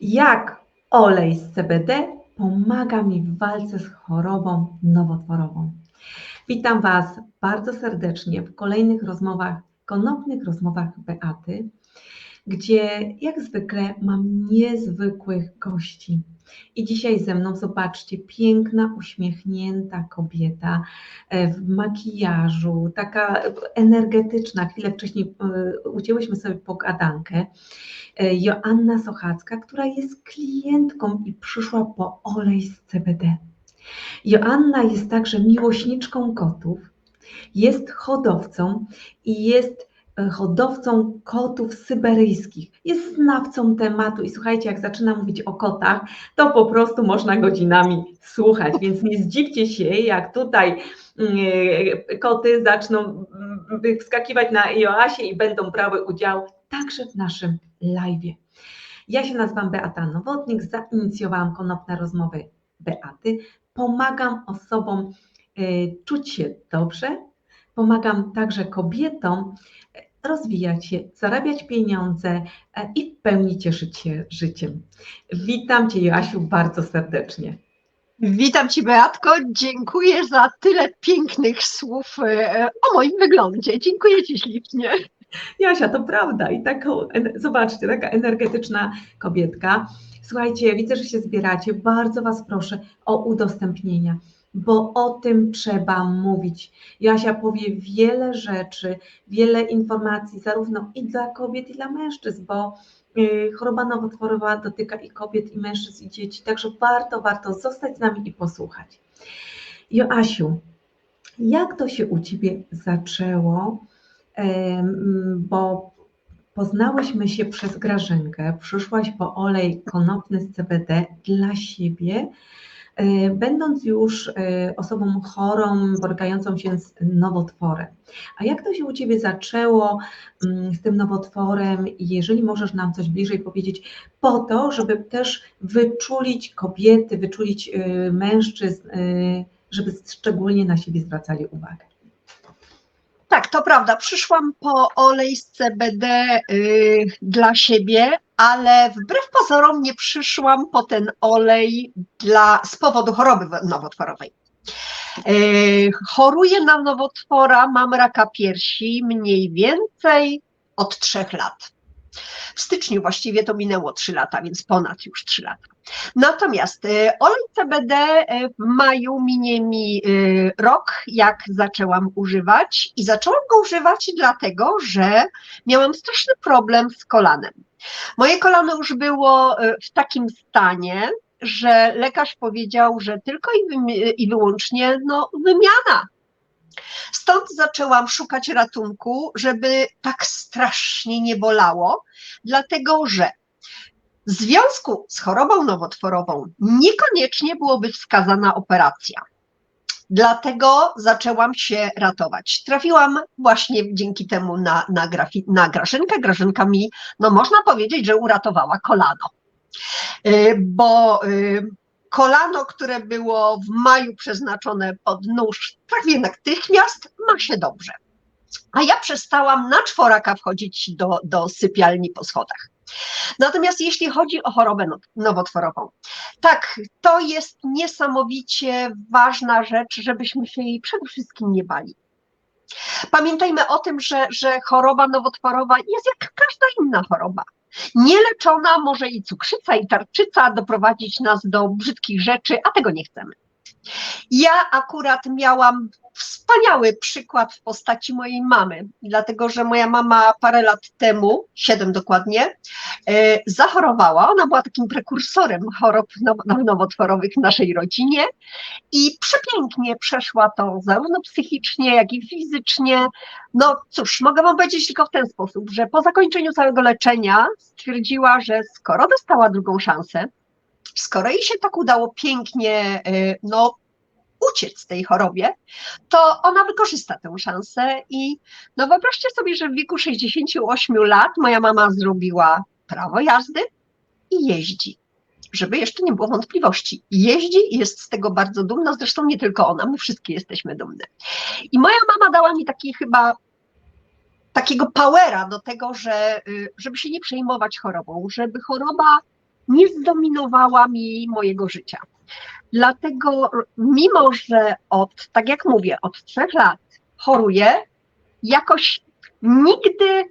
Jak olej z CBD pomaga mi w walce z chorobą nowotworową. Witam Was bardzo serdecznie w kolejnych rozmowach, konopnych rozmowach Beaty, gdzie jak zwykle mam niezwykłych gości. I dzisiaj ze mną, zobaczcie, piękna, uśmiechnięta kobieta w makijażu, taka energetyczna. Chwilę wcześniej ucięłyśmy sobie pogadankę. Joanna Sochacka, która jest klientką i przyszła po olej z CBD. Joanna jest także miłośniczką kotów, jest hodowcą i jest hodowcą kotów syberyjskich. Jest znawcą tematu i słuchajcie, jak zaczyna mówić o kotach, to po prostu można godzinami słuchać, więc nie zdziwcie się, jak tutaj koty zaczną wskakiwać na Joasię i będą brały udział także w naszym live'ie. Ja się nazywam Beata Nowotnik, zainicjowałam konopne rozmowy Beaty. Pomagam osobom czuć się dobrze, pomagam także kobietom rozwijać się, zarabiać pieniądze i w pełni cieszyć się życiem. Witam Cię, Joasiu, bardzo serdecznie. Witam Ci, Beatko, dziękuję za tyle pięknych słów o moim wyglądzie. Dziękuję Ci ślicznie. Jasia, to prawda i zobaczcie, taka energetyczna kobietka. Słuchajcie, widzę, że się zbieracie, bardzo Was proszę o udostępnienia, bo o tym trzeba mówić. Jasia powie wiele rzeczy, wiele informacji, zarówno i dla kobiet, i dla mężczyzn, bo choroba nowotworowa dotyka i kobiet, i mężczyzn, i dzieci, także warto zostać z nami i posłuchać. Joasiu, jak to się u Ciebie zaczęło? Bo poznałyśmy się przez Grażynkę, przyszłaś po olej konopny z CBD dla siebie, będąc już osobą chorą, borykającą się z nowotworem. A jak to się u Ciebie zaczęło z tym nowotworem i jeżeli możesz nam coś bliżej powiedzieć, po to, żeby też wyczulić kobiety, wyczulić mężczyzn, żeby szczególnie na siebie zwracali uwagę. Tak, to prawda, przyszłam po olej z CBD dla siebie, ale wbrew pozorom nie przyszłam po ten olej z powodu choroby nowotworowej. Choruję na nowotwora, mam raka piersi mniej więcej od 3 lat. W styczniu właściwie to minęło 3 lata, więc ponad już 3 lata. Natomiast olej CBD w maju minie mi rok, jak zaczęłam używać i zaczęłam go używać dlatego, że miałam straszny problem z kolanem. Moje kolano już było w takim stanie, że lekarz powiedział, że tylko i wyłącznie wymiana. Stąd zaczęłam szukać ratunku, żeby tak strasznie nie bolało, dlatego że w związku z chorobą nowotworową niekoniecznie byłoby wskazana operacja. Dlatego zaczęłam się ratować. Trafiłam właśnie dzięki temu na Grażynkę. Grażynka mi, można powiedzieć, że uratowała kolano. Bo kolano, które było w maju przeznaczone pod nóż prawie natychmiast, ma się dobrze. A ja przestałam na czworaka wchodzić do sypialni po schodach. Natomiast jeśli chodzi o chorobę nowotworową, tak, to jest niesamowicie ważna rzecz, żebyśmy się jej przede wszystkim nie bali. Pamiętajmy o tym, że choroba nowotworowa jest jak każda inna choroba. Nieleczona może i cukrzyca, i tarczyca doprowadzić nas do brzydkich rzeczy, a tego nie chcemy. Ja akurat miałam wspaniały przykład w postaci mojej mamy, dlatego że moja mama parę lat temu, 7 dokładnie, zachorowała. Ona była takim prekursorem chorób nowotworowych w naszej rodzinie i przepięknie przeszła to zarówno psychicznie, jak i fizycznie. No cóż, mogę wam powiedzieć tylko w ten sposób, że po zakończeniu całego leczenia stwierdziła, że skoro dostała drugą szansę, skoro jej się tak udało pięknie uciec z tej chorobie, to ona wykorzysta tę szansę i wyobraźcie sobie, że w wieku 68 lat moja mama zrobiła prawo jazdy i jeździ. Żeby jeszcze nie było wątpliwości. Jeździ i jest z tego bardzo dumna, zresztą nie tylko ona, my wszystkie jesteśmy dumne. I moja mama dała mi takiego powera do tego, żeby się nie przejmować chorobą, żeby choroba nie zdominowała mi mojego życia. Dlatego, mimo że tak jak mówię, od 3 lat choruję, jakoś nigdy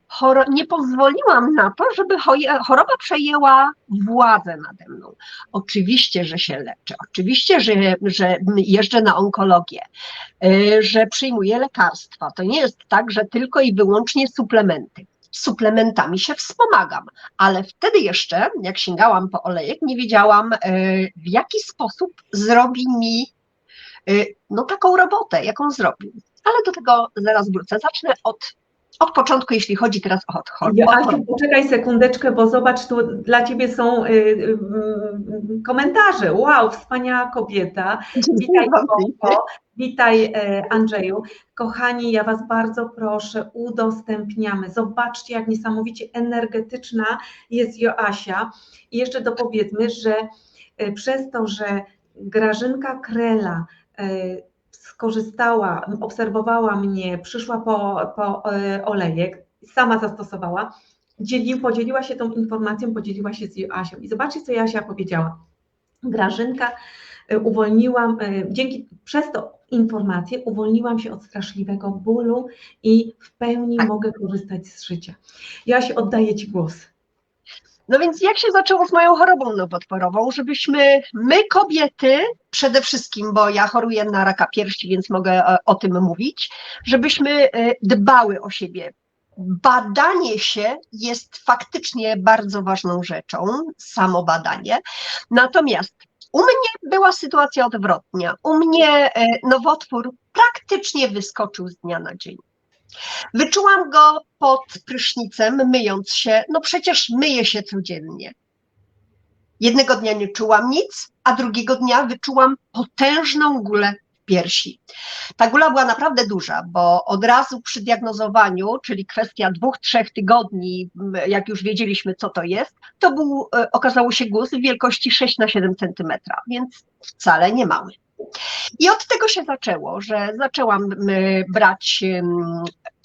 nie pozwoliłam na to, żeby choroba przejęła władzę nade mną. Oczywiście, że się leczę, oczywiście, że jeżdżę na onkologię, że przyjmuję lekarstwa. To nie jest tak, że tylko i wyłącznie suplementy. Suplementami się wspomagam, ale wtedy jeszcze, jak sięgałam po olejek, nie wiedziałam, w jaki sposób zrobi mi taką robotę, jaką zrobił. Ale do tego zaraz wrócę. Zacznę od początku, jeśli chodzi teraz o chorobę. Asiu, poczekaj sekundeczkę, bo zobacz, tu dla Ciebie są komentarze. Wow, wspaniała kobieta. Witaj, Boko. Witaj, Andrzeju. Kochani, ja Was bardzo proszę, udostępniamy. Zobaczcie, jak niesamowicie energetyczna jest Joasia. I jeszcze dopowiedzmy, że przez to, że Grażynka Krela skorzystała, obserwowała mnie, przyszła po olejek, sama zastosowała, podzieliła się tą informacją, podzieliła się z Joasią. I zobaczcie, co Joasia powiedziała. Grażynka, przez to informację uwolniłam się od straszliwego bólu i w pełni mogę korzystać z życia. Joasiu, oddaję Ci głos. No więc jak się zaczęło z moją chorobą nowotworową, żebyśmy my kobiety przede wszystkim, bo ja choruję na raka piersi, więc mogę o tym mówić, żebyśmy dbały o siebie. Badanie się jest faktycznie bardzo ważną rzeczą, samo badanie. Natomiast u mnie była sytuacja odwrotna. U mnie nowotwór praktycznie wyskoczył z dnia na dzień. Wyczułam go pod prysznicem, myjąc się, no przecież myję się codziennie. Jednego dnia nie czułam nic, a drugiego dnia wyczułam potężną gulę w piersi. Ta gula była naprawdę duża, bo od razu przy diagnozowaniu, czyli kwestia 2-3 tygodni, jak już wiedzieliśmy, co to jest, okazało się guz wielkości 6×7 cm, więc wcale nie mały. I od tego się zaczęło, że zaczęłam brać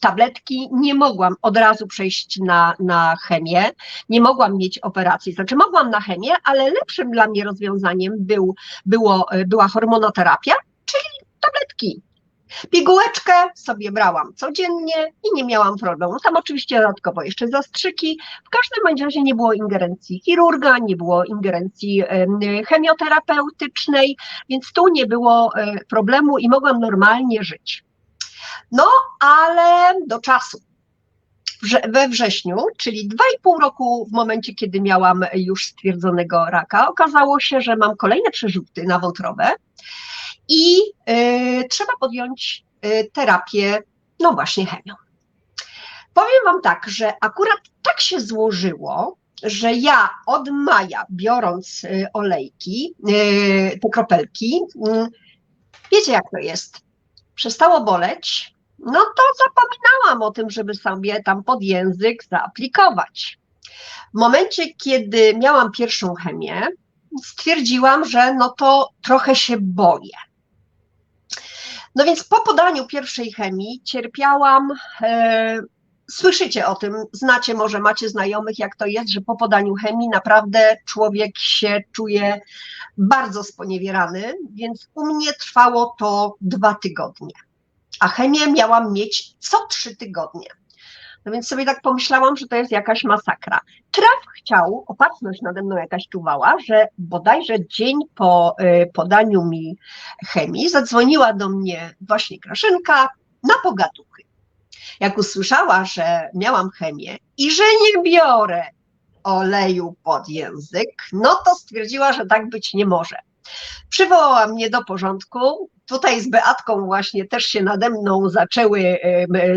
tabletki, nie mogłam od razu przejść na chemię, nie mogłam mieć operacji, znaczy mogłam na chemię, ale lepszym dla mnie rozwiązaniem była hormonoterapia, czyli tabletki. Pigułeczkę sobie brałam codziennie i nie miałam problemu. Tam oczywiście dodatkowo jeszcze zastrzyki. W każdym razie nie było ingerencji chirurga, nie było ingerencji chemioterapeutycznej, więc tu nie było problemu i mogłam normalnie żyć. No, ale do czasu. We wrześniu, czyli 2,5 roku w momencie, kiedy miałam już stwierdzonego raka, okazało się, że mam kolejne przerzuty nowotworowe i trzeba podjąć terapię, no właśnie chemią. Powiem Wam tak, że akurat tak się złożyło, że ja od maja, biorąc olejki, te kropelki, wiecie jak to jest, przestało boleć, no to zapominałam o tym, żeby sobie tam pod język zaaplikować. W momencie, kiedy miałam pierwszą chemię, stwierdziłam, że no to trochę się boję. No więc po podaniu pierwszej chemii cierpiałam, słyszycie o tym, znacie, może macie znajomych, jak to jest, że po podaniu chemii naprawdę człowiek się czuje bardzo sponiewierany, więc u mnie trwało to 2 tygodnie, a chemię miałam mieć co 3 tygodnie. No więc sobie tak pomyślałam, że to jest jakaś masakra. Traf chciał, opatrzność nade mną jakaś czuwała, że bodajże dzień po podaniu mi chemii zadzwoniła do mnie właśnie Grażynka na pogaduchy. Jak usłyszała, że miałam chemię i że nie biorę oleju pod język, no to stwierdziła, że tak być nie może. Przywołała mnie do porządku. Tutaj z Beatką właśnie też się nade mną zaczęły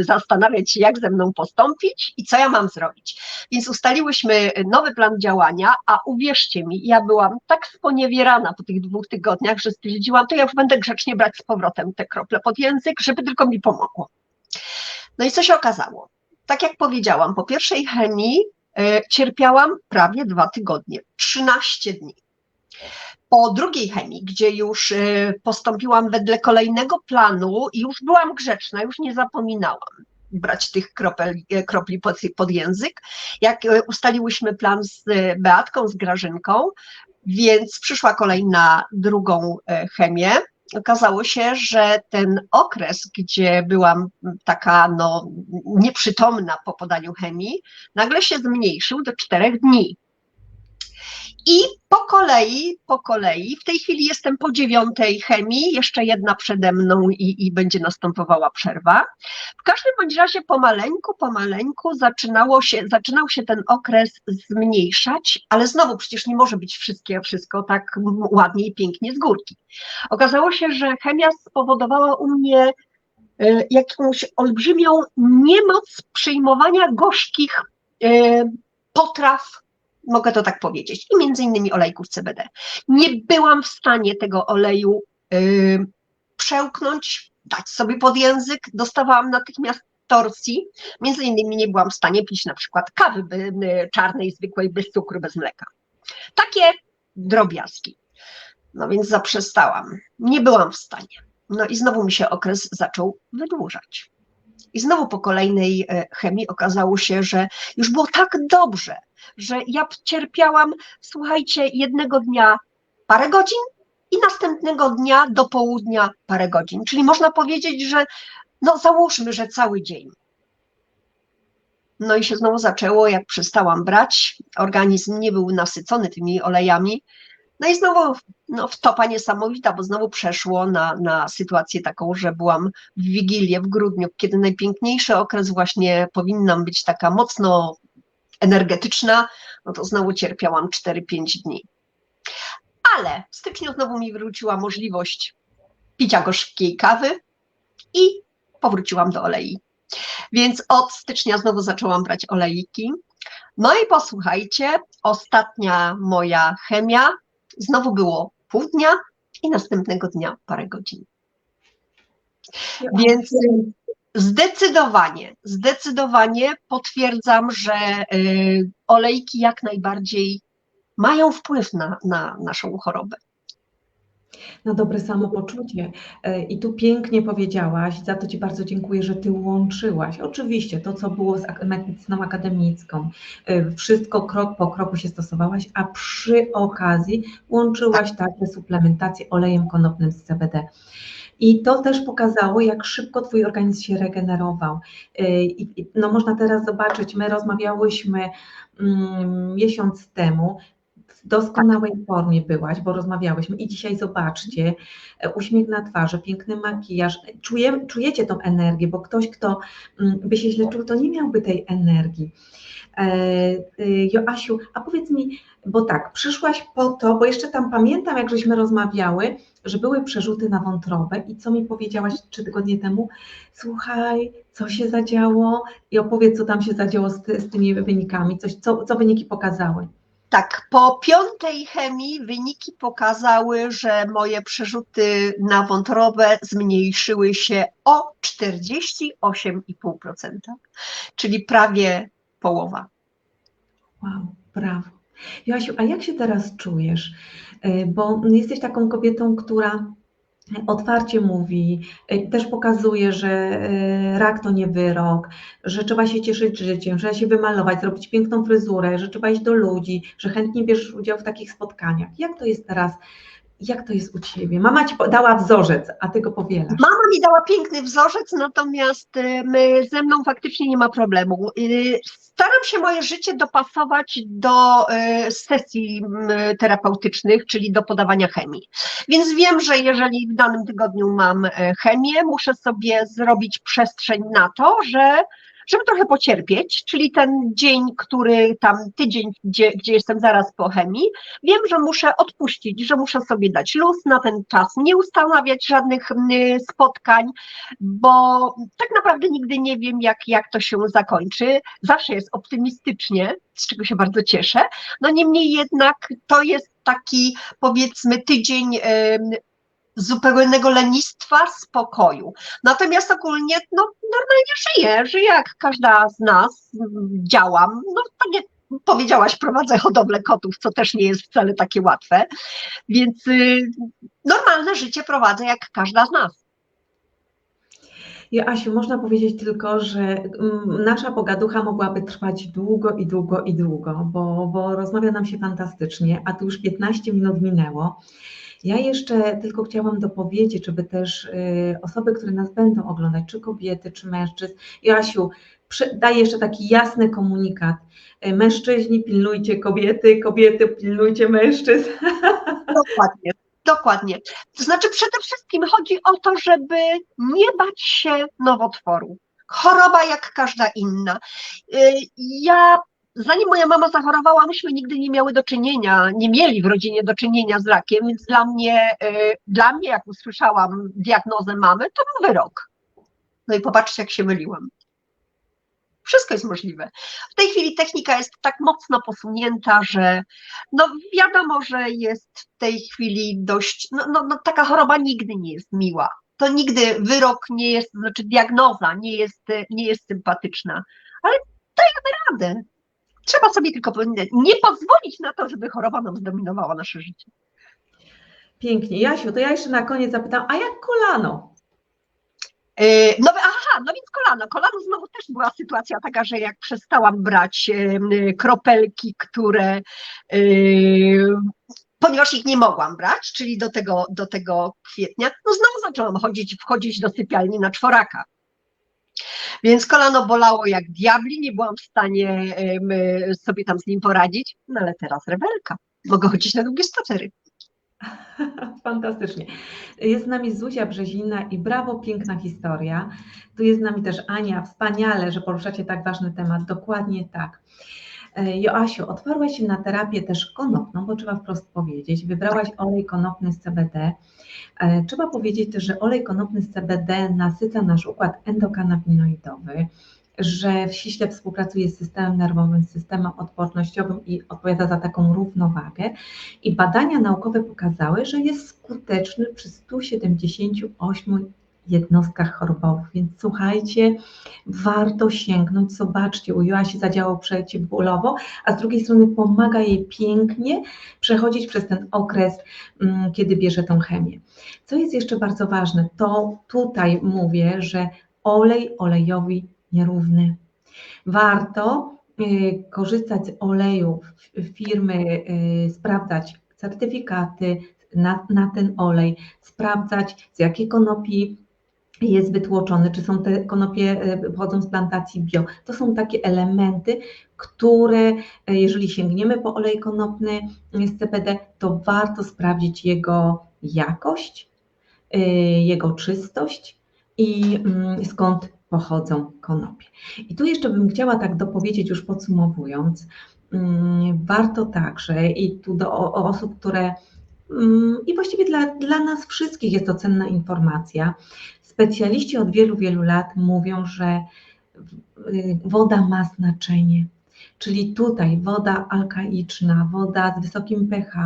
zastanawiać, jak ze mną postąpić i co ja mam zrobić. Więc ustaliłyśmy nowy plan działania, a uwierzcie mi, ja byłam tak sponiewierana po tych 2 tygodniach, że stwierdziłam, to ja już będę grzecznie brać z powrotem te krople pod język, żeby tylko mi pomogło. No i co się okazało? Tak jak powiedziałam, po pierwszej chemii cierpiałam prawie 2 tygodnie, 13 dni. Po drugiej chemii, gdzie już postąpiłam wedle kolejnego planu i już byłam grzeczna, już nie zapominałam. brać tych kropli pod język. Jak ustaliłyśmy plan z Beatką, z Grażynką, więc przyszła kolej na drugą chemię. Okazało się, że ten okres, gdzie byłam taka nieprzytomna po podaniu chemii, nagle się zmniejszył do 4 dni. I po kolei, w tej chwili jestem po 9 chemii, jeszcze jedna przede mną i będzie następowała przerwa. W każdym bądź razie pomaleńku zaczynał się ten okres zmniejszać, ale znowu przecież nie może być wszystko tak ładnie i pięknie z górki. Okazało się, że chemia spowodowała u mnie jakąś olbrzymią niemoc przyjmowania gorzkich potraw, mogę to tak powiedzieć, i między innymi olejków CBD. Nie byłam w stanie tego oleju przełknąć, dać sobie pod język, dostawałam natychmiast torsji, między innymi nie byłam w stanie pić na przykład kawy czarnej, zwykłej, bez cukru, bez mleka. Takie drobiazgi. No więc zaprzestałam. Nie byłam w stanie. No i znowu mi się okres zaczął wydłużać. I znowu po kolejnej chemii okazało się, że już było tak dobrze, że ja cierpiałam, słuchajcie, jednego dnia parę godzin i następnego dnia do południa parę godzin. Czyli można powiedzieć, że załóżmy, że cały dzień. No i się znowu zaczęło, jak przestałam brać, organizm nie był nasycony tymi olejami. No i znowu wtopa niesamowita, bo znowu przeszło na sytuację taką, że byłam w Wigilię w grudniu, kiedy najpiękniejszy okres, właśnie powinnam być taka mocno energetyczna, no to znowu cierpiałam 4-5 dni. Ale w styczniu znowu mi wróciła możliwość picia gorzkiej kawy i powróciłam do olei. Więc od stycznia znowu zaczęłam brać olejki. No i posłuchajcie, ostatnia moja chemia, znowu było pół dnia i następnego dnia parę godzin. Więc zdecydowanie potwierdzam, że olejki jak najbardziej mają wpływ na naszą chorobę. Na dobre samopoczucie. I tu pięknie powiedziałaś, za to Ci bardzo dziękuję, że Ty łączyłaś. Oczywiście to, co było z medycyną akademicką, wszystko krok po kroku się stosowałaś, a przy okazji łączyłaś także suplementację olejem konopnym z CBD. I to też pokazało, jak szybko Twój organizm się regenerował. No można teraz zobaczyć, my rozmawiałyśmy miesiąc temu, w doskonałej formie byłaś, bo rozmawiałyśmy i dzisiaj zobaczcie, uśmiech na twarzy, piękny makijaż, czujecie tą energię, bo ktoś, kto by się źle czuł, to nie miałby tej energii. Joasiu, a powiedz mi, bo tak, przyszłaś po to, bo jeszcze tam pamiętam, jak żeśmy rozmawiały, że były przerzuty na wątrobę i co mi powiedziałaś 3 tygodnie temu? Słuchaj, co się zadziało i opowiedz, co tam się zadziało z tymi wynikami, co wyniki pokazały. Tak, po 5 chemii wyniki pokazały, że moje przerzuty na wątrobę zmniejszyły się o 48,5%, czyli prawie połowa. Wow, brawo. Joasiu, a jak się teraz czujesz? Bo jesteś taką kobietą, która otwarcie mówi, też pokazuje, że rak to nie wyrok, że trzeba się cieszyć życiem, że trzeba się wymalować, zrobić piękną fryzurę, że trzeba iść do ludzi, że chętnie bierzesz udział w takich spotkaniach. Jak to jest teraz? Jak to jest u Ciebie? Mama Ci dała wzorzec, a Ty go powielasz. Mama mi dała piękny wzorzec, natomiast ze mną faktycznie nie ma problemu. Staram się moje życie dopasować do sesji terapeutycznych, czyli do podawania chemii. Więc wiem, że jeżeli w danym tygodniu mam chemię, muszę sobie zrobić przestrzeń na to, żeby trochę pocierpieć, czyli ten dzień, tydzień, gdzie jestem zaraz po chemii, wiem, że muszę odpuścić, że muszę sobie dać luz na ten czas, nie ustanawiać żadnych spotkań, bo tak naprawdę nigdy nie wiem, jak to się zakończy. Zawsze jest optymistycznie, z czego się bardzo cieszę. No niemniej jednak to jest taki, powiedzmy, tydzień zupełnego lenistwa, spokoju. Natomiast ogólnie normalnie żyję jak każda z nas, działam, tak jak powiedziałaś, prowadzę hodowlę kotów, co też nie jest wcale takie łatwe, więc normalne życie prowadzę jak każda z nas. Joasiu, można powiedzieć tylko, że nasza pogaducha mogłaby trwać długo i długo i długo, bo rozmawia nam się fantastycznie, a tu już 15 minut minęło. Ja jeszcze tylko chciałam dopowiedzieć, żeby też osoby, które nas będą oglądać, czy kobiety, czy mężczyzn, Joasiu, daj jeszcze taki jasny komunikat. Mężczyźni pilnujcie kobiety, kobiety pilnujcie mężczyzn. Dokładnie, dokładnie. To znaczy przede wszystkim chodzi o to, żeby nie bać się nowotworu. Choroba jak każda inna. Ja, zanim moja mama zachorowała, myśmy nigdy nie miały do czynienia, nie mieli w rodzinie do czynienia z rakiem, więc dla mnie jak usłyszałam diagnozę mamy, to był wyrok. No i popatrzcie, jak się myliłam. Wszystko jest możliwe. W tej chwili technika jest tak mocno posunięta, że no wiadomo, że jest w tej chwili dość, taka choroba nigdy nie jest miła. To nigdy wyrok nie jest, znaczy diagnoza nie jest sympatyczna, ale dajemy radę. Trzeba sobie tylko nie pozwolić na to, żeby choroba nam zdominowała nasze życie. Pięknie. Jasiu, to ja jeszcze na koniec zapytam, a jak kolano? No więc kolano. Kolano znowu też była sytuacja taka, że jak przestałam brać kropelki, ponieważ ich nie mogłam brać, czyli do tego kwietnia, no znowu zaczęłam wchodzić do sypialni na czworaka. Więc kolano bolało jak diabli, nie byłam w stanie sobie tam z nim poradzić, no ale teraz rebelka. Mogę chodzić na długie spacery. Fantastycznie. Jest z nami Zuzia Brzezina i brawo, piękna historia. Tu jest z nami też Ania, wspaniale, że poruszacie tak ważny temat, dokładnie tak. Joasiu, otwarłaś się na terapię też konopną, bo trzeba wprost powiedzieć, wybrałaś olej konopny z CBD. Trzeba powiedzieć też, że olej konopny z CBD nasyca nasz układ endokanabinoidowy, że ściśle współpracuje z systemem nerwowym, z systemem odpornościowym i odpowiada za taką równowagę. I badania naukowe pokazały, że jest skuteczny przy 178 jednostkach chorobowych, więc słuchajcie, warto sięgnąć, zobaczcie, u Joasi zadziałał przeciwbólowo, a z drugiej strony pomaga jej pięknie przechodzić przez ten okres, kiedy bierze tą chemię. Co jest jeszcze bardzo ważne, to tutaj mówię, że olej olejowi nierówny. Warto korzystać z olejów firmy, sprawdzać certyfikaty na ten olej, sprawdzać z jakiej konopi jest wytłoczony, czy są te konopie pochodzą z plantacji bio. To są takie elementy, które jeżeli sięgniemy po olej konopny z CBD, to warto sprawdzić jego jakość, jego czystość i skąd pochodzą konopie. I tu jeszcze bym chciała tak dopowiedzieć, już podsumowując, warto także i tu do osób, które i właściwie dla nas wszystkich jest to cenna informacja. Specjaliści od wielu, wielu lat mówią, że woda ma znaczenie. Czyli tutaj woda alkaiczna, woda z wysokim pH,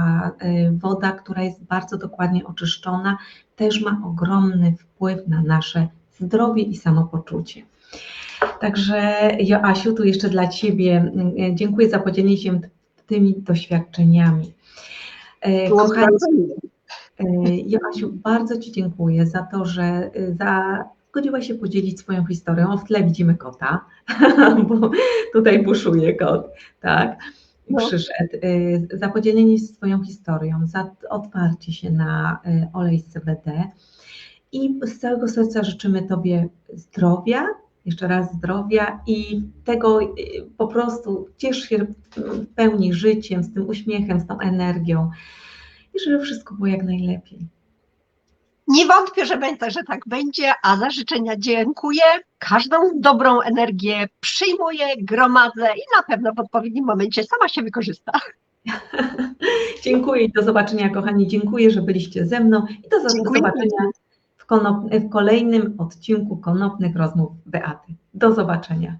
woda, która jest bardzo dokładnie oczyszczona, też ma ogromny wpływ na nasze zdrowie i samopoczucie. Także Joasiu, tu jeszcze dla Ciebie dziękuję za podzielenie się tymi doświadczeniami. Kochani, Joasiu, bardzo Ci dziękuję za to, że zgodziłaś się podzielić swoją historią. O, w tle widzimy kota, bo tutaj buszuje kot, tak? Przyszedł. Za podzielenie się swoją historią, za otwarcie się na olej z CBD i z całego serca życzymy Tobie zdrowia, jeszcze raz zdrowia i tego po prostu ciesz się w pełni życiem, z tym uśmiechem, z tą energią i żeby wszystko było jak najlepiej. Nie wątpię, że tak będzie, a za życzenia dziękuję. Każdą dobrą energię przyjmuję, gromadzę i na pewno w odpowiednim momencie sama się wykorzysta. Dziękuję i do zobaczenia, kochani. Dziękuję, że byliście ze mną i do zobaczenia w kolejnym odcinku Konopnych Rozmów Beaty. Do zobaczenia.